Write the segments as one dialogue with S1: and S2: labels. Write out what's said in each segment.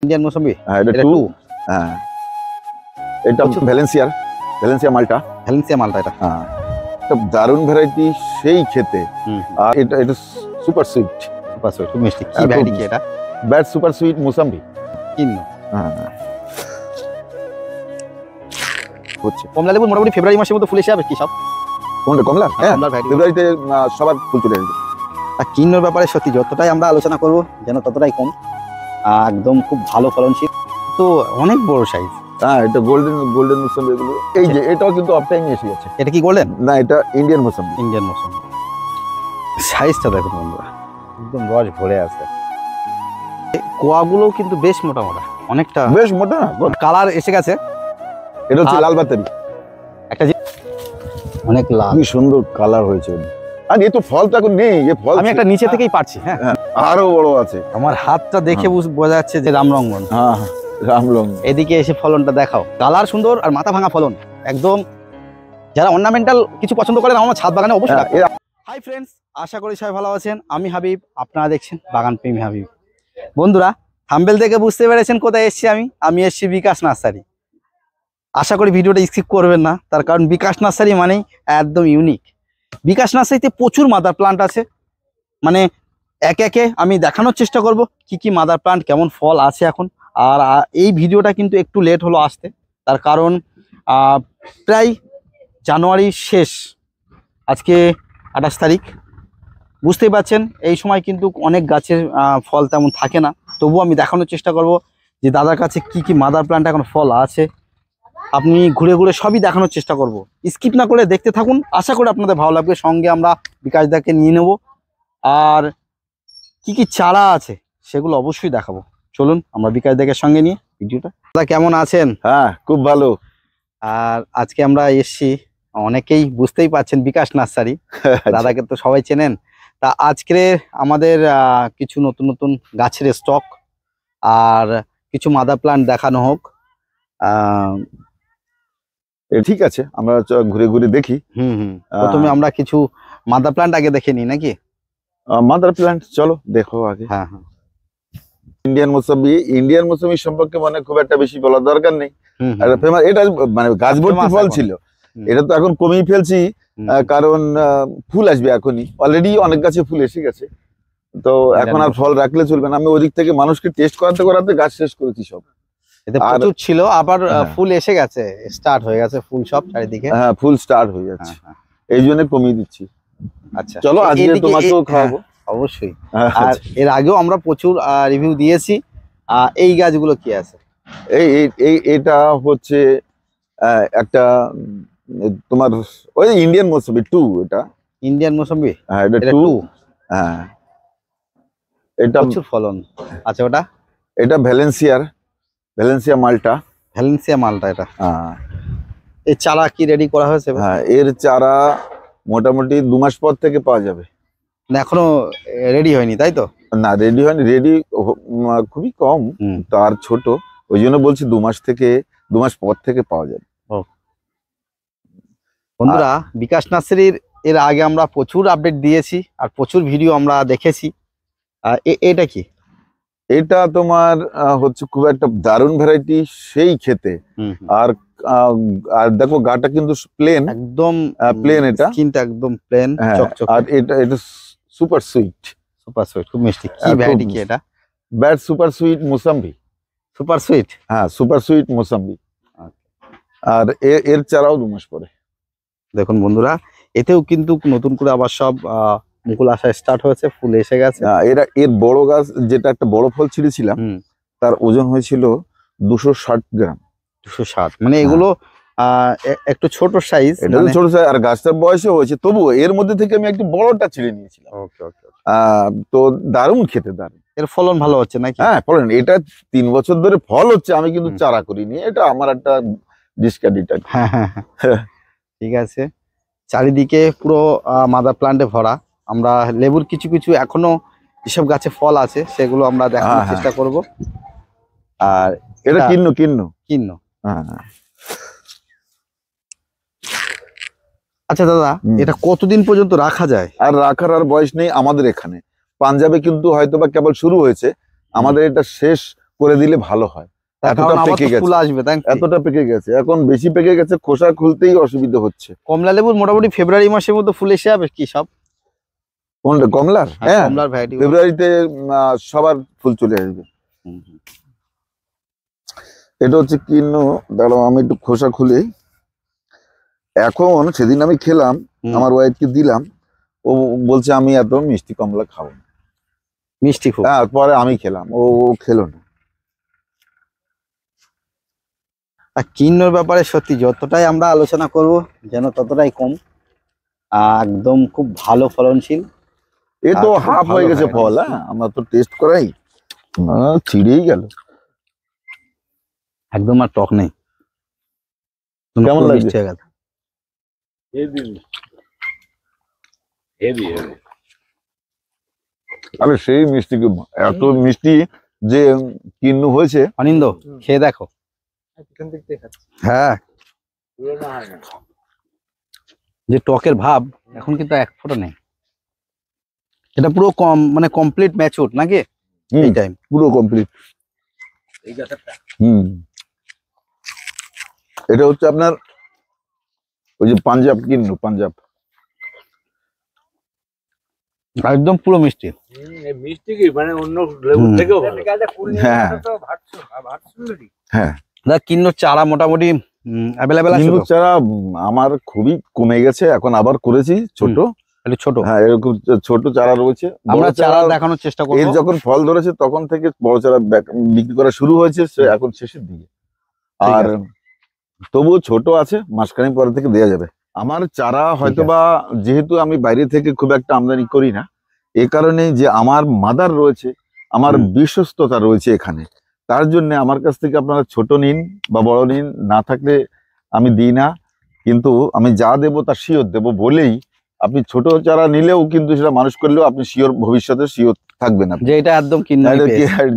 S1: Indian মৌসুমী।
S2: হ্যাঁ, এটা two. হ্যাঁ, এটা ভ্যালেন্সিয়া মালটা।
S1: এটা
S2: হ্যাঁ, এটা দারুণ ভ্যারাইটি, সেই খেতে। আর এটা সুপার সুইট।
S1: খুব মিষ্টি। কি ভ্যারাইটি কি এটা?
S2: Bat super sweet mosambi.
S1: কিনো।
S2: হ্যাঁ, হচ্ছে
S1: কমলা লেবু মোটামুটি ফেব্রুয়ারি মাসের মধ্যে ফুল এসে যাবে কি সব?
S2: কোনটা কমলা? হ্যাঁ,
S1: কমলার ভ্যারাইটি।
S2: ফেব্রুয়ারিতে সবার ফুল চলে আসবে।
S1: আর কিনোর ব্যাপারে সত্যি যতটাই আমরা আলোচনা করব যেন ততটাই কম। একদম খুব ভালো ফলনশীল, তো অনেক বড় সাইজ।
S2: হ্যাঁ, এটা গোল্ডেন মোসাম্বি এগুলো। এই যে এটাও কিন্তু অফ টাইম এসে গেছে।
S1: এটা কি গোল্ডেন?
S2: না, এটা ইন্ডিয়ান মোসাম্বি।
S1: ইন্ডিয়ান মৌসুমী। সাইজটা দেখুন বন্ধুরা, একদম রস ভরে আছে। কোয়াগুলোও কিন্তু বেশ মোটা মোটা, অনেকটা
S2: বেশ মোটা না?
S1: কালার এসে গেছে।
S2: এটা হচ্ছে লাল বাতারি।
S1: একটা অনেক লাল,
S2: কি সুন্দর কালার হয়েছে। আর এই তো ফল তো এখন নেই, এই ফল
S1: আমি একটা নিচে থেকেই পারছি। হ্যাঁ,
S2: আরো বড় আছে।
S1: আমার হাতটা দেখে বোঝা যাচ্ছে যে রামরঙ্গন।
S2: হ্যাঁ, রামলং।
S1: এদিকে এসে ফলনটা দেখাও, কালার সুন্দর আর মাথা ভাঙা ফলন একদম। যারা অর্নামেন্টাল কিছু পছন্দ করেন আমার ছাদ বাগানে অবশ্যই রাখবেন। হাই ফ্রেন্ডস, আশা করি সবাই ভালো আছেন। আমি হাবিব, আপনারা দেখছেন বাগান প্রেমী হাবিব। বন্ধুরা, থাম্বনেল থেকে বুঝতে পেরেছেন কোথায় এসেছি। আমি এসেছি বিকাশ নার্সারি। আশা করি ভিডিওটা স্কিপ করবেন না, তার কারণ বিকাশ নার্সারি মানেই একদম ইউনিক। বিকাশ নার্সারিতে প্রচুর মাদার প্লান্ট আছে, মানে একে একে আমি দেখানোর চেষ্টা করব কি কি মাদার প্লান্ট, কেমন ফল আছে এখন। আর এই ভিডিওটা কিন্তু একটু লেট হলো আসতে, তার কারণ প্রায় জানুয়ারির শেষ, আজকে 28 তারিখ। বুঝতেই পারছেন এই সময় কিন্তু অনেক গাছের ফল তেমন থাকে না। তবুও আমি দেখানোর চেষ্টা করব যে দাদার কাছে কি কি মাদার প্লান্ট এখন ফল আছে। আপনি ঘুরে ঘুরে সবই দেখানোর চেষ্টা করব, স্কিপ না করে দেখতে থাকুন। আশা করি আপনাদের ভালো লাগবে। সঙ্গে আমরা বিকাশদাকে নিয়ে নেব, আর কি কি চারা আছে সেগুলো অবশ্যই দেখাবো। চলুন আমরা বিকাশদাকে সঙ্গে নিয়ে ভিডিওটা। দাদা কেমন আছেন?
S2: হ্যাঁ, খুব ভালো।
S1: আর আজকে আমরা এসছি, অনেকেই বুঝতেই পারছেন বিকাশ নার্সারি, দাদাকে তো সবাই চেনেন। তা আজকে আমাদের কিছু নতুন নতুন গাছের স্টক আর কিছু মাদার প্লান্ট দেখানো হোক।
S2: ঠিক আছে, আমরা ঘুরে ঘুরে দেখি।
S1: প্রথমে আমরা কিছু মাদার প্লান্ট আগে দেখে নিই নাকি?
S2: মাদার প্লান্ট চলো দেখো আগে।
S1: হ্যাঁ হ্যাঁ,
S2: ইন্ডিয়ান মৌসুমী সম্পর্কে মানে খুব একটা বেশি বলার দরকার নেই। এটা মানে গাছ ভর্তি ফল ছিল, এটা তো এখন কমিয়ে ফেলছি কারণ ফুল আসবে এখনই। অলরেডি অনেক গাছে ফুল এসে গেছে, তো এখন আর ফল রাখলে চলবে না। আমি ওদিক থেকে মানুষকে টেস্ট করাতে করাতে গাছ শেষ করেছি সব।
S1: এতে প্রচুর ছিল, আবার ফুল এসে গেছে, স্টার্ট হয়ে গেছে ফুল সব চারিদিকে।
S2: হ্যাঁ, ফুল স্টার্ট হয়ে যাচ্ছে, এই জন্য কমিয়ে দিচ্ছি।
S1: আচ্ছা
S2: চলো আজকে তোমাকেও খাওয়াবো।
S1: অবশ্যই। আর এর আগেও আমরা প্রচুর রিভিউ দিয়েছি। এই গাছগুলো কি আছে?
S2: এটা হচ্ছে একটা তোমার ওই ইন্ডিয়ান মৌসুমী টু। এটা
S1: ইন্ডিয়ান মৌসুমী।
S2: হ্যাঁ, এটা টু। হ্যাঁ, এটা
S1: প্রচুর ফলন আছে।
S2: এটা ভ্যালেন্সিয়া মালটা।
S1: এটা এই চারা কি রেডি করা হয়েছে?
S2: হ্যাঁ, এর চারা মোটামুটি 2 মাস পর থেকে পাওয়া যাবে।
S1: না, এখনো রেডি হয়নি তাই তো?
S2: না, রেডি হয়নি, রেডি খুবই কম, তার ছোট, ওই জন্য বলছি 2 মাস পর থেকে পাওয়া যাবে।
S1: বন্ধুরা, বিকাশ নার্সারির এর আগে আমরা প্রচুর আপডেট দিয়েছি আর প্রচুর ভিডিও আমরা দেখেছি। এটা কি?
S2: এটা তোমার হচ্ছে খুব একটা দারুণ ভ্যারাইটি, সেই খেতে। আর দেখো গাটা কিন্তু প্লেন, একদম প্লেন। এটা
S1: স্কিনটা একদম প্লেন চকচকে।
S2: আর এটা সুপার সুইট।
S1: খুব মিষ্টি। কি ভ্যারাইটি কি এটা?
S2: Bat super sweet mosambi.
S1: Super sweet?
S2: হ্যাঁ, সুপার সুইট মোসাম্বি। আর এর চারাও 2 মাস পরে।
S1: দেখুন বন্ধুরা, এতেও কিন্তু নতুন করে আবার সব মুকুল আসা স্টার্ট হয়েছে, ফুল এসে গেছে।
S2: এর বড় গাছ যেটা একটা বড় ফল ছিঁড়েছিলাম, তার ওজন হয়েছিল 260 গ্রাম।
S1: 260 মানে এগুলো একটু ছোট সাইজ।
S2: এটা ছোট সাইজ, আর গাছটার বয়সও হয়েছে, তবুও এর মধ্যে থেকে আমি একটু বড়টা ছিঁড়ে নিয়েছিলাম। তো দারুণ খেতে, দারুণ।
S1: এর ফলন ভালো হচ্ছে নাকি?
S2: হ্যাঁ, ফলন এটা 3 বছর ধরে ফল হচ্ছে, আমি কিন্তু চারা করিনি, এটা আমার একটা ডিসক্রেডিট।
S1: হ্যাঁ, ঠিক আছে। চারিদিকে পুরো মাদার প্লান্টে ভরা। আমরা লেবুর কিছু কিছু এখনো যেসব গাছে ফল আছে সেগুলো আমরা দেখানোর চেষ্টা করব। আর
S2: এটা কিন্ন।
S1: আচ্ছা দাদা, এটা কতদিন পর্যন্ত রাখা যায়?
S2: আর রাখার আর বয়স নেই আমাদের এখানে। পাঞ্জাবে কিন্তু হয়তোবা কেবল শুরু হয়েছে, আমাদের এটা শেষ করে দিলে ভালো হয়।
S1: তার
S2: এতটা
S1: কারণ আবার
S2: পেকে
S1: তো
S2: গেছে।
S1: ফুল আসবে, তাই না?
S2: এতটা পেকে গেছে, এখন বেশি পেকে গেছে, খোসা খুলতেই অসুবিধা হচ্ছে।
S1: কমলা লেবুর মোটামুটি ফেব্রুয়ারি মাসের মধ্যে ফুল এসে যাবে কি সব?
S2: কোনটা কমলার?
S1: হ্যাঁ,
S2: হ্যাঁ,
S1: কমলার ভ্যারাইটি।
S2: ফেব্রুয়ারিতে সবার ফুল চলে আসবে। এটা হচ্ছে কিন্নু, দাঁড়াও আমি একটু খোসা খুলি। এখন সেদিন আমি খেলাম, আমার ওয়াইফকে দিলাম, ও বলছে আমি এত মিষ্টি কমলা খাবো না।
S1: মিষ্টি খুব।
S2: হ্যাঁ, পরে আমি খেলাম, ও খেলো না।
S1: আর কিন্নর ব্যাপারে সত্যি যতটাই আমরা আলোচনা করব যেন ততটাই কম। একদম খুব ভালো ফলনশীল।
S2: এ তো
S1: খুব
S2: হাফ
S1: ভালো
S2: হয়ে গেছে
S1: variety।
S2: ফল। হ্যাঁ, আমরা তো টেস্ট করাই, ছিঁড়েই গেল।
S1: একদম আর টক নেই,
S2: কেমন
S1: পুরো
S2: লাগছে?
S1: মিষ্টি হয়ে গেছে।
S2: আরে সেই মিষ্টি, এত মিষ্টি যে কিন্নু হয়েছে।
S1: অনিন্দ খেয়ে দেখো। হ্যাঁ, যে টকের ভাব এখন কিন্তু এক ফোঁটা নেই। এটা পুরো মানে কমপ্লিট ম্যাচিউরড নাকি এই টাইম?
S2: পুরো কমপ্লিট। এটা হচ্ছে আপনার ওই যে পাঞ্জাব কিন্নু, পাঞ্জাব
S1: একদম পুরো মিষ্টি।
S3: মিষ্টি কি মানে অন্য লেবুর থেকেও ভালো।
S2: হ্যাঁ হ্যাঁ।
S1: দাদা কিন্নর চারা মোটামুটি অ্যাভেলেবেল আছে
S2: কিন্নু
S1: তো?
S2: চারা আমার খুবই কমে গেছে, এখন আবার করেছি ছোট।
S1: একটু ছোট।
S2: হ্যাঁ, এরকম ছোট চারা রয়েছে।
S1: আমরা চারা দেখানোর চেষ্টা করব।
S2: এর যখন ফল ধরেছে তখন থেকে বড় চারা বিক্রি করা শুরু হয়েছে, এখন শেষের দিকে।
S1: ঠিক
S2: আর
S1: আছে।
S2: তবুও ছোট আছে, মাসখানেক পরে থেকে দেয়া যাবে। আমার চারা হয়তোবা, যেহেতু আমি বাইরে থেকে খুব একটা আমদানি করি না, এ কারণে যে আমার মাদার রয়েছে, আমার বিশ্বস্ততা রয়েছে এখানে, তার জন্য আমার কাছ থেকে আপনারা ছোট নিন বা বড় নিন, না থাকলে আমি দিই না। কিন্তু আমি যা দেবো তা শিওর দেবো বলেই, আপনি ছোট চারা নিলেও কিন্তু সেটা মানুষ করলেও আপনি শিওর, ভবিষ্যতে শিওর থাকবেন আপনি
S1: যে এটা একদম কিন্নর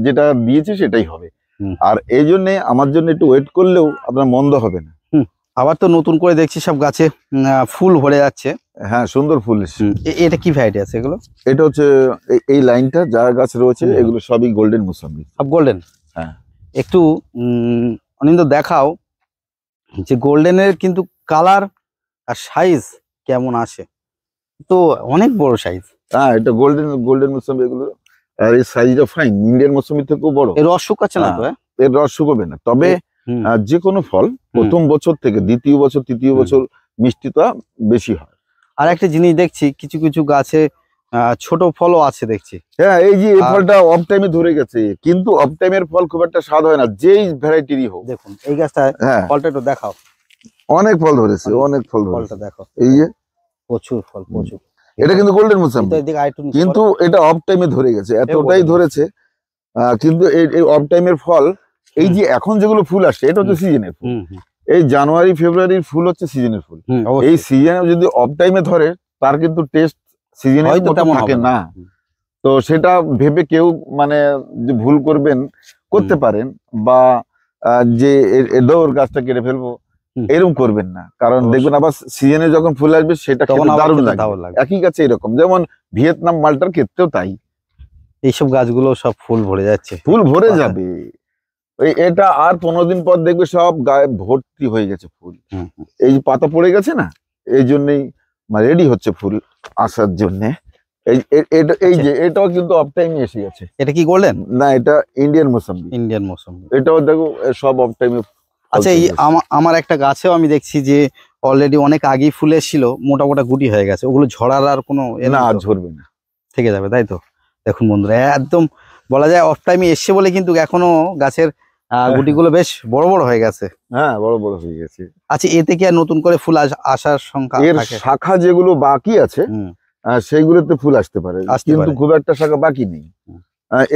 S2: যেটা দিয়েছে সেটাই হবে।
S1: হুম।
S2: আর এই জন্য আমার জন্য একটু ওয়েট করলেও আপনার মন্দ হবে না।
S1: আবার তো নতুন করে দেখছি সব গাছে ফুল ভরে যাচ্ছে।
S2: হ্যাঁ, সুন্দর ফুল এসছে।
S1: এটা কি ভ্যারাইটি আছে এগুলো?
S2: এটা হচ্ছে এই লাইনটা যা গাছ রয়েছে এগুলো সবই গোল্ডেন মুসাম্বি।
S1: সব গোল্ডেন?
S2: হ্যাঁ।
S1: একটু অনিন্দ দেখাও যে গোল্ডেনের কিন্তু কালার আর সাইজ কেমন আসে। তো অনেক বড় সাইজ।
S2: হ্যাঁ, এটা গোল্ডেন মুসাম্বি এগুলো। আর এই সাইজটা ফাইন, ইন্ডিয়ান মুসাম্বি থেকেও বড়।
S1: এর রস শুকাচ্ছে না তো?
S2: এর রস শুকোবে না, তবে যে কোনো ফল প্রথম বছর থেকে দ্বিতীয় বছর তৃতীয় বছর মিষ্টিটা বেশি হয়।
S1: আর একটা জিনিস দেখছি কিছু কিছু গাছে ছোট ফলও আছে দেখছি।
S2: হ্যাঁ, এই যে এই ফলটা অফ টাইমে ধরে গেছে, কিন্তু অফ টাইমের ফল খুব একটা স্বাদ হয় না, যেই ভ্যারাইটিরই হোক।
S1: দেখুন এই গাছটা,
S2: হ্যাঁ,
S1: ফলটা একটু দেখাও।
S2: অনেক ফল ধরেছে, অনেক ফল ধরেছে।
S1: ফলটা দেখো,
S2: এই যে
S1: প্রচুর ফল, প্রচুর।
S2: এটা কিন্তু গোল্ডেন মুসাম্বি, কিন্তু এটা অফ টাইমে ধরে গেছে, এতটাই ধরেছে। কিন্তু এই অফ টাইমের ফল, এই যে এখন যেগুলো ফুল আসছে এটা হচ্ছে সিজনের ফুল। এই জানুয়ারি ফেব্রুয়ারির ফুল হচ্ছে সিজনের ফুল। এই সিজনে যদি অফ টাইমে ধরে, তার কিন্তু টেস্ট সিজনে তেমন থাকে না। তো সেটা ভেবে কেউ মানে যে ভুল করতে পারেন, বা যে এদোর গাছটা কেটে ফেলবো এরকম করবেন না। কারণ দেখবেন আবার সিজনে যখন ফুল আসবে সেটা খেতে দারুণ লাগে। একই গাছে এরকম, যেমন ভিয়েতনাম মালটার ক্ষেত্রেও তাই।
S1: এইসব গাছগুলো সব ফুল ভরে যাচ্ছে,
S2: ফুল ভরে যাবে। এটা আর 15 দিন পর দেখবে সব গায়ে ভর্তি হয়ে গেছে ফুল। এই পাতা পড়ে গেছে না, এই জন্যই রেডি হচ্ছে ফুল আসার জন্য। এই যে এটাও কিন্তু অফ টাইমে এসে গেছে।
S1: এটা কি গোল্ডেন
S2: না, এটা ইন্ডিয়ান মৌসুমী।
S1: ইন্ডিয়ান মৌসুমী,
S2: এটাও দেখো সব অফ টাইমে।
S1: আচ্ছা, এই আমার একটা গাছেও আমি দেখছি যে অলরেডি অনেক আগেই ফুল এসেছিল, মোটা মোটা গুটি হয়ে গেছে, ওগুলো ঝরার আর কোনো
S2: না, ঝরবে না,
S1: থেকে যাবে, তাই তো? দেখুন বন্ধুরা, একদম বলা যায় অফ টাইমে এসছে বলে কিন্তু এখনো গাছের গুটিগুলো বেশ বড় বড় হয়ে গেছে।
S2: হ্যাঁ, বড় বড় হয়ে গেছে।
S1: আচ্ছা, এতে কি আর নতুন করে ফুল আসার সংখ্যা
S2: এর
S1: থাকে?
S2: শাখা যেগুলো বাকি আছে সেইগুলোতে ফুল আসতে পারে, কিন্তু খুব একটা শাখা বাকি নেই।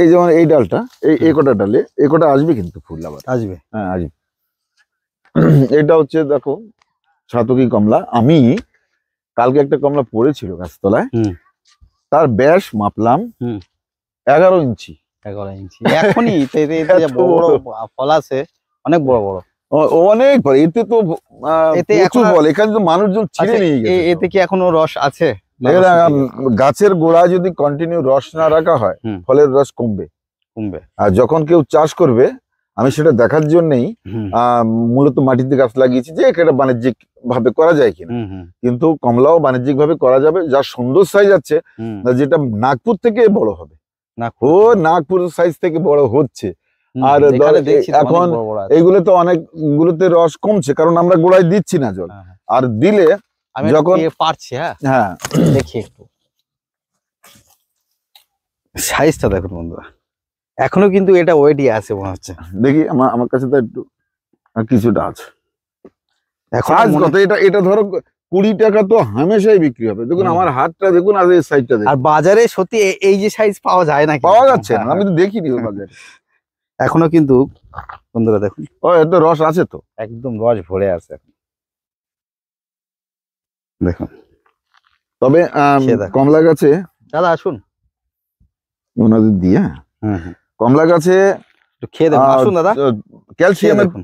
S2: এই যেমন এই ডালটা, এই কটা ডালে এই কটা আসবে, কিন্তু ফুল আবার
S1: আসবে।
S2: হ্যাঁ, আসবে। এটা হচ্ছে দেখো ছাতকি কমলা। আমি কালকে একটা কমলা পড়েছিল গাছতলায়, তার ব্যাস মাপলাম 11 ইঞ্চি।
S1: 11 ইঞ্চি এখনই বড় ফল আছে, অনেক বড় বড়,
S2: অনেক বড়। এতে তো প্রচুর ফল, এখানে তো মানুষজন ছিঁড়ে নিয়ে গেছে।
S1: এতে কি এখনো রস আছে?
S2: গাছের গোড়ায় যদি কন্টিনিউ রস না রাখা হয়, ফলের রস কমবে।
S1: কমবে।
S2: আর যখন কেউ চাষ করবে আমি সেটা দেখার জন্যই
S1: হুম
S2: মূলত মাটিতে গাছ লাগিয়েছি যে এটা বাণিজ্যিক ভাবে করা যায় কিনা।
S1: হুম হুম
S2: কিন্তু কমলাও বাণিজ্যিক ভাবে করা যাবে, যা সুন্দর সাইজ আছে,
S1: হুম।
S2: যেটা নাগপুর থেকে বড় হবে।
S1: না
S2: ও নাগপুর সাইজ থেকে বড় হচ্ছে। আর
S1: এখানে দেখছি তো অনেক
S2: এখন
S1: বড় বড় আছে।
S2: এইগুলো তো অনেকগুলোতে রস কমছে, কারণ আমরা গোড়ায় দিচ্ছি না জল।
S1: হ্যাঁ, হ্যাঁ।
S2: আর দিলে
S1: আমি
S2: যখন
S1: যখন পারছি, হ্যাঁ
S2: হ্যাঁ
S1: দেখি একটু সাইজটা দেখুন বন্ধুরা, এখনো কিন্তু এটা ওয়েটই আছে মনে হচ্ছে।
S2: দেখি আমার কাছে তো একটু কিছুটা আছে।
S1: এখন
S2: সাইজ কত? এটা ধরো 20 টাকা তো হামেশাই বিক্রি হবে। দেখুন আমার হাতটা দেখুন, আর এই সাইজটা দেখুন।
S1: আর বাজারে সত্যি এই যে সাইজ পাওয়া যায় না,
S2: পাওয়া যাচ্ছে না, আমি তো দেখিনি বাজারে।
S1: এখনো কিন্তু বন্ধুরা দেখুন
S2: ও এত রস আছে তো,
S1: একদম রস ভরে আছে দেখুন।
S2: তবে
S1: খেয়ে দেখো।
S2: কমলা গাছে
S1: দাদা আসুন।
S2: ওনাদের দিয়ে কমলা গাছে
S1: একটু খেয়ে দেখুন, আসুন দাদা খেয়ে
S2: ক্যালসিয়ামের
S1: দেখুন।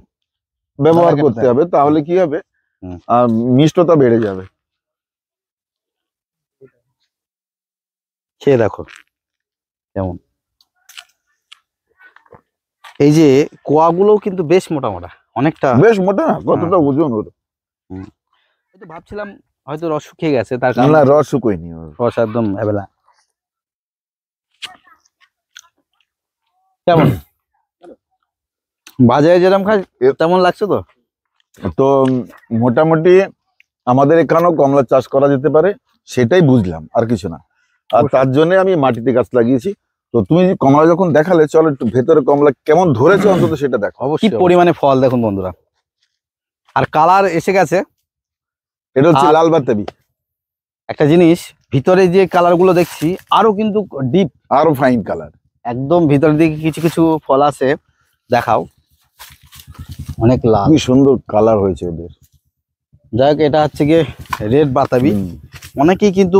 S2: ব্যবহার
S1: দাদাকে
S2: করতে
S1: দেন।
S2: হবে, তাহলে কি হবে, মিষ্টতা বেড়ে যাবে।
S1: খেয়ে দেখো কেমন। এই যে কোয়াগুলো কিন্তু বেশ মোটা মোটা, অনেকটা
S2: বেশ মোটা না, কতটা ওজন ওর।
S1: হয়তো ভাবছিলাম হয়তো রস শুকিয়ে গেছে, তার
S2: না
S1: কারণে
S2: রস শুকোয়নি ওর।
S1: রস একদম এবেলা। কেমন বাজারে যেরকম খাই তেমন লাগছে তো?
S2: তো মোটামুটি আমাদের এখানেও কমলা চাষ করা যেতে পারে, সেটাই বুঝলাম, আর কিছু না। আর তার জন্য আমি মাটিতে গাছ লাগিয়েছি। তো তুমি কমলা যখন দেখালে, চলো একটু ভেতরে কমলা কেমন ধরেছে অন্তত সেটা দেখো।
S1: কি
S2: অবশ্যই
S1: পরিমাণে ফল দেখুন বন্ধুরা, আর কালার এসে গেছে।
S2: এটা হচ্ছে
S1: আর-
S2: লাল বাতাবি,
S1: একটা জিনিস, ভিতরে যে কালার গুলো দেখছি আরো কিন্তু ডিপ,
S2: আরো ফাইন কালার।
S1: একদম ভিতরের দিকে কিছু কিছু ফল আছে, দেখাও অনেক লাল।
S2: কি সুন্দর কালার হয়েছে ওদের।
S1: যাই হোক, এটা হচ্ছে গিয়ে রেড বাতাবি। অনেকেই কিন্তু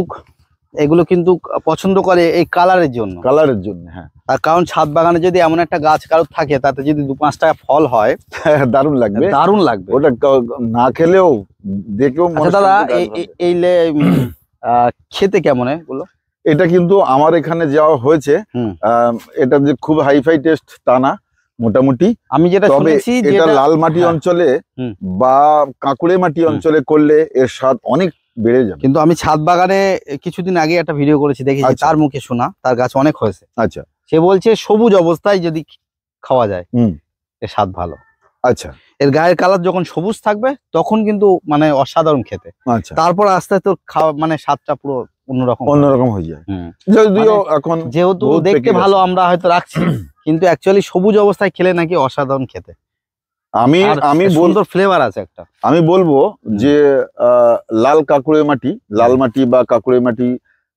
S1: এগুলো কিন্তু পছন্দ করে এই কালারের জন্য,
S2: কালারের জন্য, হ্যাঁ।
S1: তার কারণ ছাদ বাগানে যদি এমন একটা গাছ কারোর থাকে, তাতে যদি 2-5টা ফল হয়
S2: দারুণ লাগবে,
S1: দারুণ লাগবে।
S2: ওটা না খেলেও দেখেও মনে
S1: আচ্ছা দাদা,
S2: শান্তি লাগবে।
S1: এই খেতে কেমন এগুলো?
S2: এটা কিন্তু আমার এখানে যাওয়া হয়েছে,
S1: হুম।
S2: এটা যে খুব হাইফাই টেস্ট তা না, মোটামুটি।
S1: আমি যেটা
S2: তবে
S1: শুনেছি যে
S2: এটা লাল মাটি
S1: হ্যাঁ।
S2: অঞ্চলে
S1: হুম।
S2: বা কাঁকুড়ে মাটি
S1: হুম।
S2: অঞ্চলে করলে এর স্বাদ অনেক বেড়ে যাবে।
S1: কিন্তু আমি ছাদ বাগানে কিছুদিন আগে একটা ভিডিও করেছি, দেখেছি,
S2: আচ্ছা।
S1: তার মুখে শোনা, তার গাছ অনেক হয়েছে।
S2: আচ্ছা
S1: সে বলছে সবুজ অবস্থায় যদি খাওয়া যায়
S2: হুম।
S1: এর স্বাদ ভালো।
S2: আচ্ছা
S1: এর গায়ের কালার যখন সবুজ থাকবে তখন কিন্তু মানে অসাধারণ খেতে,
S2: আচ্ছা,
S1: তারপর আস্তে আস্তে খাওয়া মানে স্বাদটা পুরো অন্যরকম।
S2: অন্যরকম হয়ে যায়।
S1: হুম।
S2: যদিও এখন
S1: যেহেতু
S2: বহুত
S1: দেখতে
S2: পেকে
S1: ভালো
S2: গেছে।
S1: আমরা হয়তো রাখছি, কিন্তু অ্যাকচুয়ালি সবুজ অবস্থায় খেলে নাকি অসাধারণ খেতে।
S2: আমি
S1: আর
S2: আমি
S1: সুন্দর ফ্লেভার আছে একটা।
S2: আমি বলবো যে লাল কাঁকুড়ে মাটি, লাল মাটি বা কাঁকুড়ে মাটি,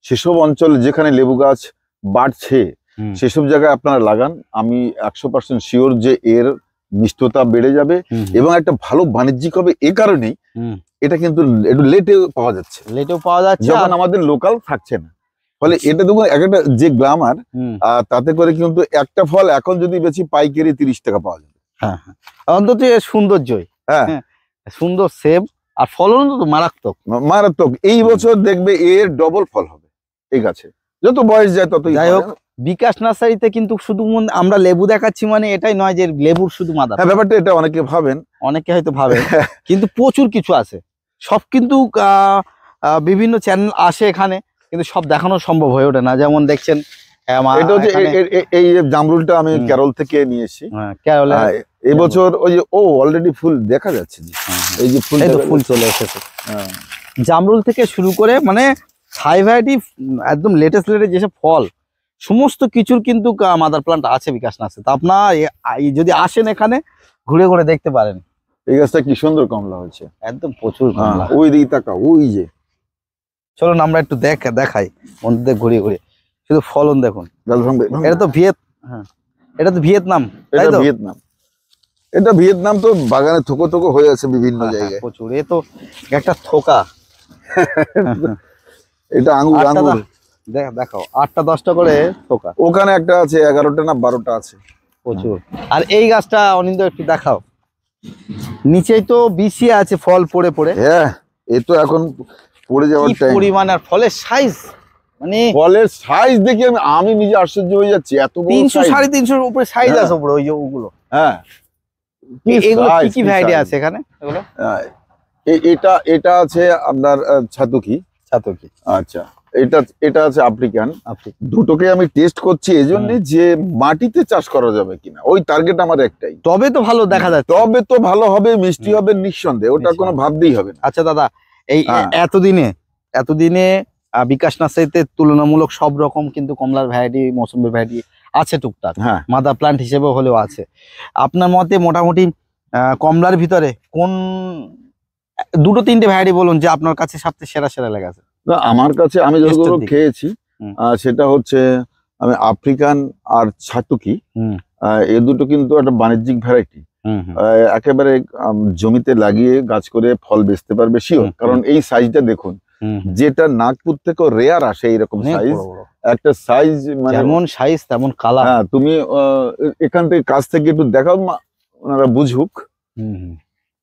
S2: সেসব অঞ্চল যেখানে লেবু গাছ বাড়ছে
S1: হুম।
S2: সেসব জায়গায় আপনারা লাগান। আমি 100% শিওর যে এর মিষ্টতা বেড়ে যাবে
S1: হুম।
S2: এবং একটা ভালো বাণিজ্যিক হবে। এ কারণেই
S1: হুম।
S2: এটা কিন্তু একটু লেটে পাওয়া যাচ্ছে,
S1: লেটেও পাওয়া যাচ্ছে।
S2: যখন আমাদের লোকাল থাকছে না। ফলে এটা দেখুন একটা যে গ্লামার,
S1: হুম।
S2: তাতে করে কিন্তু একটা ফল এখন যদি বেশি পাইকারি 30 টাকা পাওয়া যাবে।
S1: হ্যাঁ হ্যাঁ, অন্তত এর সৌন্দর্যই,
S2: হ্যাঁ
S1: হ্যাঁ, সুন্দর সেব আর ফলন তো মারাত্মক।
S2: মারাত্মক। এই বছর দেখবে এর ডবল ফল হবে এই গাছে, যত বয়স যায় ততই।
S1: যাই হোক, বিকাশ নার্সারিতে কিন্তু শুধু আমরা লেবু দেখাচ্ছি মানে এটাই নয় যে লেবুর শুধু মাদা।
S2: হ্যাঁ, ব্যাপারটা এটা অনেকে ভাবেন,
S1: অনেকে হয়তো ভাবে, কিন্তু প্রচুর কিছু আছে। সব কিন্তু বিভিন্ন চ্যানেল আসে এখানে, কিন্তু সব দেখানো সম্ভব হয়ে ওঠে না। যেমন দেখছেন
S2: এটা হচ্ছে এই জামরুলটা আমি কেরল থেকে নিয়ে এসেছি। এই বছর ওই যে অলরেডি ফুল দেখা যাচ্ছে, এই যে
S1: ফুল চলে এসেছে। জামরুল থেকে শুরু করে মানে হাই ভ্যারাইটি, একদম লেটেস্ট যেসব ফল, সমস্ত কিছুর কিন্তু মাদার প্লান্ট আছে বিকাশ নার্সারি। তা আপনার যদি আসেন এখানে ঘুরে ঘুরে দেখতে পারেন।
S2: এই গাছটা কি সুন্দর কমলা হয়েছে,
S1: একদম প্রচুর কমলা।
S2: ওই দিকে তাকা, ওই যে।
S1: চলুন আমরা একটু দেখাই বন্ধুদের ঘুরিয়ে ঘুরিয়ে, শুধু ফলন দেখুন। এটা তো এটা তো ভিয়েতনাম, তাই তো?
S2: এটা ভিয়েতনাম তো বাগানে থোকো থোকো হয়ে আছে বিভিন্ন জায়গায়,
S1: প্রচুর। এ তো একটা থোকা।
S2: এটা আঙ্গুর।
S1: দেখাও 8টা 10টা করে থোকা।
S2: ওখানে একটা আছে, 11টা না 12টা আছে,
S1: প্রচুর। আর এই গাছটা অনিন্দ একটু দেখাও, নিচেই তো বিছিয়ে আছে ফল পড়ে পড়ে।
S2: হ্যাঁ, এ তো এখন পড়ে যাওয়ার টাইম।
S1: পরিমাণ আর ফলের সাইজ মানে
S2: ফলের সাইজ দেখে আমি নিজে আশ্চর্য হয়ে যাচ্ছি, এত বড়
S1: 300
S2: size।
S1: 350 উপরে সাইজ
S2: হ্যাঁ।
S1: আছে উপরে ওই যে ওগুলো।
S2: হ্যাঁ,
S1: এগুলো কি
S2: size,
S1: কি ভ্যারাইটি
S2: size।
S1: আছে এখানে এগুলো?
S2: এটা আছে আপনার ছাতুকি।
S1: ছাতকি।
S2: আচ্ছা, এটা আছে আফ্রিকান।
S1: আপনি
S2: দুটোকে আমি টেস্ট করছি এই জন্য যে মাটিতে চাষ করা যাবে কিনা, ওই টার্গেট আমার একটাই।
S1: তবে তো ভালো দেখা যাচ্ছে।
S2: তবে তো ভালো হবে, মিষ্টি হবে নিঃসন্দেহে, ওটা কোনো ভাবতেই হবে না।
S1: আচ্ছা দাদা, এই
S2: হ্যাঁ।
S1: এতদিনে বিকাশ নার্সারিতে তুলনামূলক সব রকম কিন্তু কমলার ভ্যারাইটি, মৌসুমী ভ্যারাইটি আছে টুকটাক,
S2: হ্যাঁ,
S1: মাদার প্লান্ট হিসেবে হলেও আছে। আপনার মতে মোটামুটি কমলার ভিতরে কোন দুটো তিনটে ভ্যারাইটি বলুন যে আপনার কাছে সবচেয়ে সেরা সেরা লেগেছে?
S2: না, আমার কাছে আমি
S1: Taste এর
S2: যতগুলো
S1: দিকে।
S2: খেয়েছি
S1: হুম।
S2: সেটা হচ্ছে আমি আফ্রিকান আর ছাতুকি।
S1: হুম
S2: এ দুটো কিন্তু একটা বাণিজ্যিক ভ্যারাইটি,
S1: হুম হুম
S2: একেবারে জমিতে লাগিয়ে গাছ করে ফল বেচতে পারবে শিওর।
S1: হুম,
S2: কারণ এই সাইজটা দেখুন,
S1: হুম,
S2: যেটা নাগপুর থেকেও রেয়ার আসে এইরকম
S1: অনেক
S2: সাইজ,
S1: বড় বড়।
S2: একটা সাইজ মানে
S1: যেমন সাইজ তেমন কালার।
S2: হ্যাঁ, তুমি এখান থেকে কাছ থেকে একটু দেখাও, ওনারা বুঝুক।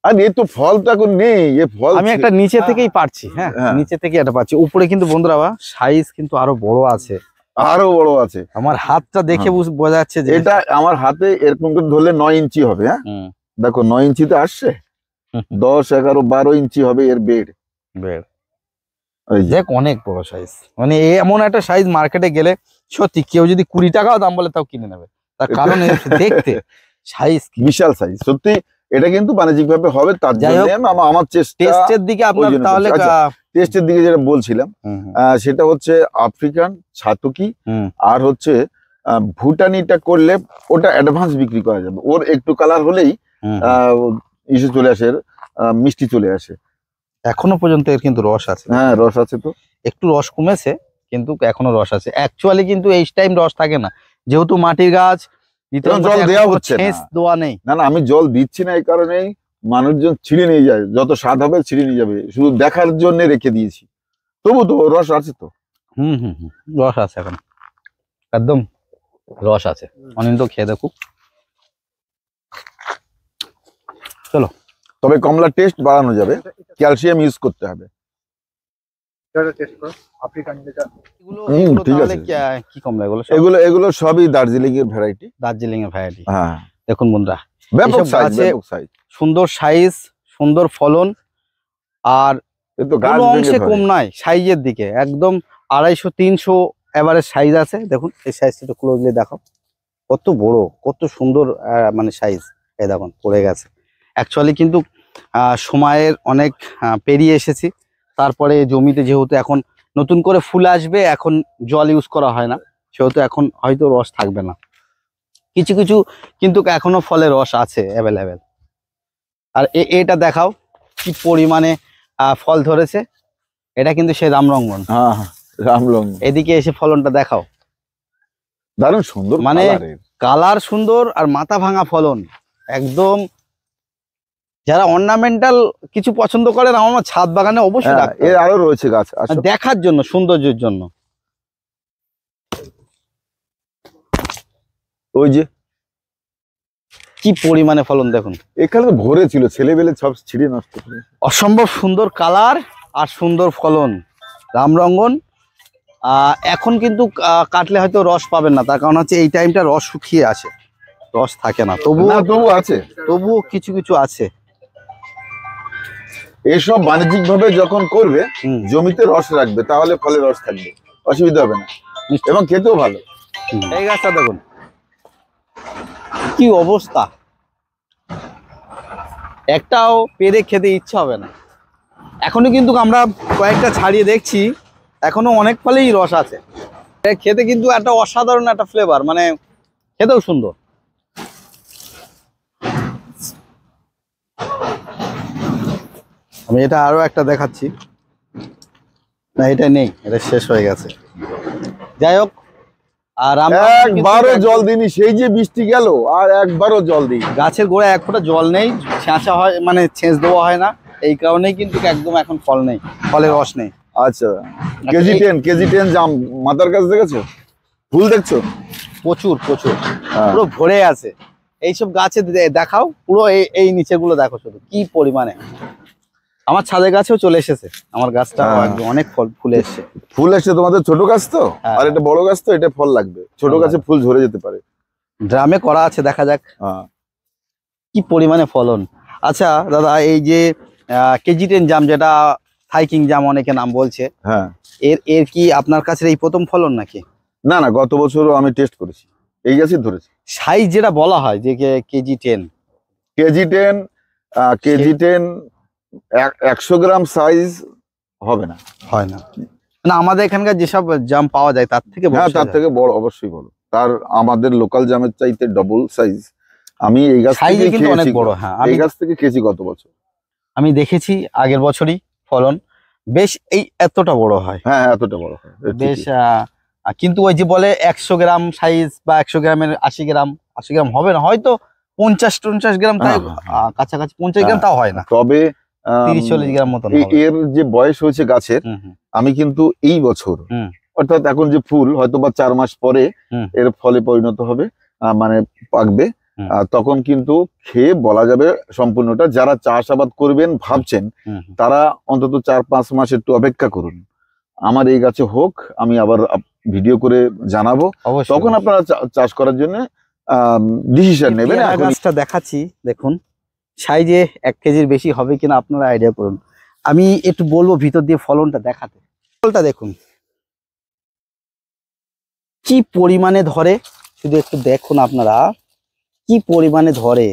S2: আর এ তো ফল তো এখন নেই, এ ফল
S1: আমি একটা নিচে থেকেই পারছি, হ্যাঁ
S2: হ্যাঁ।
S1: নিচে থেকে এটা পাচ্ছি, উপরে কিন্তু বন্ধুরা সাইজ কিন্তু আরো বড় আছে।
S2: আরো বড় আছে।
S1: আমার হাতটা দেখে বোঝা যাচ্ছে যে
S2: এটা আমার হাতে এরকম করে ধরলে 9 ইঞ্চি হবে। হ্যাঁ,
S1: হুম,
S2: দেখো 9 ইঞ্চিতে আসছে, 10, 11, 12 ইঞ্চি হবে এর বেড।
S1: বের। দেখ অনেক বড় সাইজ, মানে এমন একটা সাইজ মার্কেটে গেলে সত্যি কেউ যদি 20 টাকাও দাম বলে তাও কিনে নেবে, তার কারণ দেখতে সাইজ
S2: বিশাল সাইজ সত্যি। এটা কিন্তু বাণিজ্যিক ভাবে হবে, তার
S1: যাই হোক,
S2: জন্য আমার চেষ্টা।
S1: টেস্টের দিকে আপনার
S2: জন্য
S1: তাহলে
S2: করছি। আচ্ছা, টেস্টের দিকে যেটা বলছিলাম সেটা হচ্ছে আফ্রিকান, ছাতুকি আর হচ্ছে ভুটানিটা করলে ওটা অ্যাডভান্স বিক্রি করা যাবে। ওর একটু কালার হলেই ইস্যু চলে আসে, মিষ্টি চলে আসে।
S1: এখনো পর্যন্ত এর কিন্তু রস আছে।
S2: হ্যাঁ, রস আছে তো,
S1: একটু রস কমেছে কিন্তু এখনো রস আছে। অ্যাকচুয়ালি কিন্তু এই টাইম রস থাকে না, যেহেতু মাটির গাছ,
S2: জল দেওয়া হচ্ছে না।
S1: দেওয়া নেই।
S2: না না, আমি জল দিচ্ছি না এই কারণেই মানুষজন ছিঁড়ে নিয়ে যায়, যত স্বাদ হবে ছিঁড়ে নিয়ে যাবে, শুধু দেখার জন্য রেখে দিয়েছি। তবু তো রস আছে তো।
S1: হুম হুম হুম, রস আছে এখন, একদম রস আছে। অনিল তো খেয়ে দেখুক। চলো,
S2: তবে কমলা টেস্ট বাড়ানো যাবে, ক্যালসিয়াম ইউজ করতে হবে। ঠিক আছে।
S1: কি কমলা এগুলো?
S2: এগুলো সবই দার্জিলিং এর ভ্যারাইটি।
S1: দার্জিলিং এর ভ্যারাইটি।
S2: হ্যাঁ,
S1: দেখুন বন্ধুরা,
S2: ব্যাপক
S1: এইসব
S2: সাইজ,
S1: গাছে
S2: ব্যাপক সাইজ।
S1: সুন্দর সাইজ, সুন্দর ফলন, আর
S2: এ তো গাছ
S1: কোনো
S2: ভেঙে
S1: অংশে
S2: ধরে।
S1: কম নাই সাইজের দিকে, একদম 250-300 এভারেজ সাইজ আছে। দেখুন এই সাইজটা একটু ক্লোজলি দেখো, কত বড়, কত সুন্দর মানে সাইজ। এই দেখুন পড়ে গেছে। অ্যাকচুয়ালি কিন্তু সময়ের অনেক পেরিয়ে এসেছি। তারপরে জমিতে যেহেতু এখন নতুন করে ফুল আসবে, এখন জল ইউজ করা হয় না, সেহেতু এখন হয়তো রস থাকবে না। কিছু কিছু কিন্তু এখনো ফলে রস আছে অ্যাভেলেবেল। আর এটা দেখাও কি পরিমাণে ফল ধরেছে। এটা কিন্তু সেই রামরঙ্গন।
S2: হ্যাঁ, রামলং।
S1: এদিকে এসে ফলনটা দেখাও,
S2: দারুণ সুন্দর,
S1: মানে
S2: colour এর।
S1: কালার সুন্দর আর মাথা ভাঙা ফলন একদম। যারা অর্নামেন্টাল কিছু পছন্দ করেন আমার ছাদ বাগানে অবশ্যই
S2: হ্যাঁ,
S1: রাখতে
S2: এর
S1: হবে।
S2: আরো রয়েছে গাছ, আসো।
S1: দেখার জন্য, সৌন্দর্যের জন্য।
S2: ওই যে
S1: কি পরিমাণে ফলন দেখুন,
S2: এখানে তো ভরে ছিল, ছেলেবেলে সব ছিঁড়ে নষ্ট করে।
S1: অসম্ভব সুন্দর কালার আর সুন্দর ফলন রামরঙ্গন। এখন কিন্তু কাটলে হয়তো রস পাবেন না, তার কারণ হচ্ছে এই টাইমটা রস শুকিয়ে আসে, রস থাকে না।
S2: তবু আছে,
S1: তবুও কিছু কিছু আছে।
S2: এসব বাণিজ্যিক ভাবে যখন করবে,
S1: হুম।
S2: জমিতে রস রাখবে, তাহলে ফলে রস থাকবে, অসুবিধা হবে না, এবং খেতেও ভালো।
S1: এই গাছটা দেখুন কি অবস্থা, একটাও পেরে খেতে ইচ্ছা হবে না। এখনো কিন্তু আমরা কয়েকটা ছাড়িয়ে দেখছি, এখনো অনেক ফলেই রস আছে। এটা খেতে কিন্তু একটা অসাধারণ একটা ফ্লেভার, মানে খেতেও সুন্দর। আমি এটা আরো একটা দেখাচ্ছি, না এটা নেই, এটা শেষ হয়ে গেছে। যাই হোক, আর আমরা
S2: একবারও জল দিইনি, সেই যে বৃষ্টি গেল, আর একবারও জল দিই।
S1: গাছের গোড়ায় এক ফোঁটা জল নেই, ছেঁচা হয় মানে ছেঁচ দেওয়া হয় না, এই কারণেই কিন্তু একদম এখন ফল নেই, ফলের রস নেই।
S2: আচ্ছা, কেজি 10 জাম মাথার কাছে দেখেছো, ফুল দেখছো?
S1: প্রচুর প্রচুর,
S2: হ্যাঁ।
S1: পুরো ভরে আছে। এইসব গাছে দেখাও পুরো, এই নিচে গুলো দেখো শুধু কি পরিমাণে। আমার ছাদের গাছেও চলে এসেছে, আমার গাছটা
S2: হ্যাঁ।
S1: একদম অনেক ফল ফুলে এসছে।
S2: ফুল এসছে তোমাদের ছোট গাছ তো,
S1: হ্যাঁ।
S2: আর এটা বড় গাছ তো, এটা ফল লাগবে, ছোট
S1: ফল
S2: গাছে ফুল ঝরে যেতে পারে।
S1: ড্রামে করা আছে, দেখা যাক
S2: হ্যাঁ
S1: কি পরিমাণে ফলন। আচ্ছা দাদা, এই যে KG10 জাম, যেটা থাইকিং জাম অনেকে নাম বলছে,
S2: হ্যাঁ।
S1: এর এর কি আপনার কাছে এই প্রথম ফলন নাকি?
S2: না না, গত বছরও আমি টেস্ট করেছি, এই গাছই ধরেছি।
S1: সাইজ যেটা বলা হয় যে KG10,
S2: কেজি10 100 গ্রাম সাইজ হবে না।
S1: হয় না? না, আমাদের এখানকার যেসব জাম পাওয়া যায় তার থেকে বড়
S2: হ্যাঁ, তার
S1: size
S2: থেকে বড়, অবশ্যই বড়। তার আমাদের লোকাল জামের চাইতে ডবল সাইজ। আমি এই গাছ
S1: সাইজে
S2: থেকে
S1: কিন্তু অনেক
S2: খেয়েছি,
S1: বড়। হ্যাঁ,
S2: এই গাছ থেকে খেয়েছি গত বছর।
S1: আমি দেখেছি আগের বছরই ফলন বেশ এই এতটা বড় হয়।
S2: হ্যাঁ, এতটা বড় হয়,
S1: বেশ কিন্তু ওই যে বলে 100 গ্রাম সাইজ বা 100 গ্রামের 80 গ্রাম হবে না, হয়তো 50-50 গ্রাম, তাই
S2: হ্যাঁ, হ্যাঁ।
S1: কাছাকাছি 50 গ্রাম তাও হয় না,
S2: তবে
S1: 30-40 গ্রাম মতন হবে।
S2: এর যে বয়স হয়েছে গাছের,
S1: হুম, হুম,
S2: আমি কিন্তু এই বছর,
S1: হুম।
S2: অর্থাৎ এখন যে ফুল হয়তো বা 4 মাস পরে
S1: হুম।
S2: এর ফলে পরিণত হবে, মানে পাকবে,
S1: হুম।
S2: তখন কিন্তু খেয়ে বলা যাবে সম্পূর্ণটা। যারা চাষাবাদ করবেন ভাবছেন,
S1: হুম,
S2: তারা অন্তত 4-5 মাস একটু অপেক্ষা করুন, আমার এই গাছে হোক, আমি আবার ভিডিও করে জানাবো,
S1: অবশ্যই।
S2: তখন আপনারা চাষ করার জন্য ডিসিশন নেবেন।
S1: পেয়ারা
S2: এখন
S1: গাছটা দেখাচ্ছি, দেখুন সাইজে 1 কেজির বেশি হবে কিনা আপনারা আইডিয়া করুন। আমি একটু বলবো ভিতর দিয়ে ফলনটা দেখাতে। ফলটা দেখুন কি পরিমাণে ধরে, শুধু একটু দেখুন আপনারা কি পরিমাণে ধরে,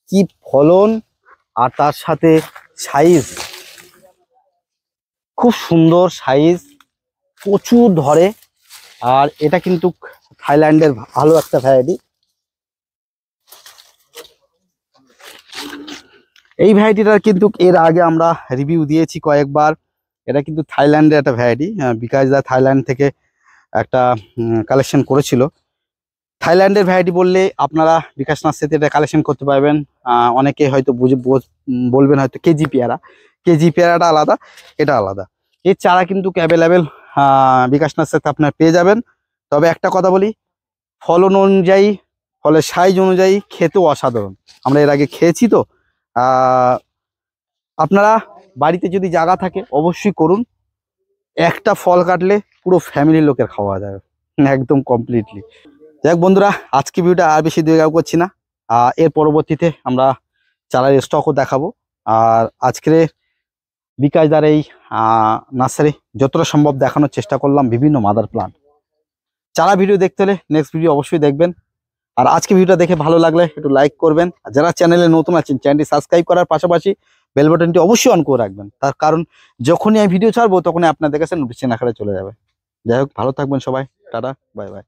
S1: কি ফলন, আর তার সাথে সাইজ খুব সুন্দর সাইজ, প্রচুর ধরে। আর এটা কিন্তু থাইল্যান্ডের ভালো একটা ভ্যারাইটি। এই ভ্যারাইটিটার কিন্তু এর আগে আমরা রিভিউ দিয়েছি কয়েকবার। এটা কিন্তু থাইল্যান্ডের একটা ভ্যারাইটি, বিকাশ দা থাইল্যান্ড থেকে একটা কালেকশন করেছিল। থাইল্যান্ডের ভ্যারাইটি বললে আপনারা বিকাশ নার্সারিতে এটা কালেকশন করতে পারবেন। অনেকে হয়তো বলবেন হয়তো কেজি পেয়ারাটা আলাদা, এটা আলাদা। এর চারা কিন্তু অ্যাভেলেবেল বিকাশ নার্সারিতে আপনারা পেয়ে যাবেন। তবে একটা কথা বলি, ফলন অনুযায়ী, ফলের সাইজ অনুযায়ী খেতেও অসাধারণ। আমরা এর আগে খেয়েছি তো। আপনারা বাড়িতে যদি জায়গা থাকে অবশ্যই করুন, একটা ফল কাটলে পুরো ফ্যামিলির লোকের খাওয়া যাবে একদম কমপ্লিটলি। যাই হোক বন্ধুরা, আজকে ভিডিওটা আর বেশি দীর্ঘায়িত করছি না। এর পরবর্তীতে আমরা চারার স্টকও দেখাবো। আর আজকের বিকাশ দার এই নার্সারি যতটা সম্ভব দেখানোর চেষ্টা করলাম বিভিন্ন মাদার প্লান্ট। চারা ভিডিও দেখতে হলে নেক্সট ভিডিও অবশ্যই দেখবেন। আর আজকে ভিডিওটা দেখে ভালো লাগলে একটু লাইক করবেন, আর যারা চ্যানেলে নতুন আছেন চ্যানেলটি সাবস্ক্রাইব করার পাশাপাশি বেল বাটনটি অবশ্যই অন করে রাখবেন, তার কারণ যখনই আমি ভিডিও ছাড়বো তখনই আপনাদের কাছে নোটিফিকেশন আকারে চলে যাবে। যাই হোক, ভালো থাকবেন সবাই, টাটা, বাই বাই।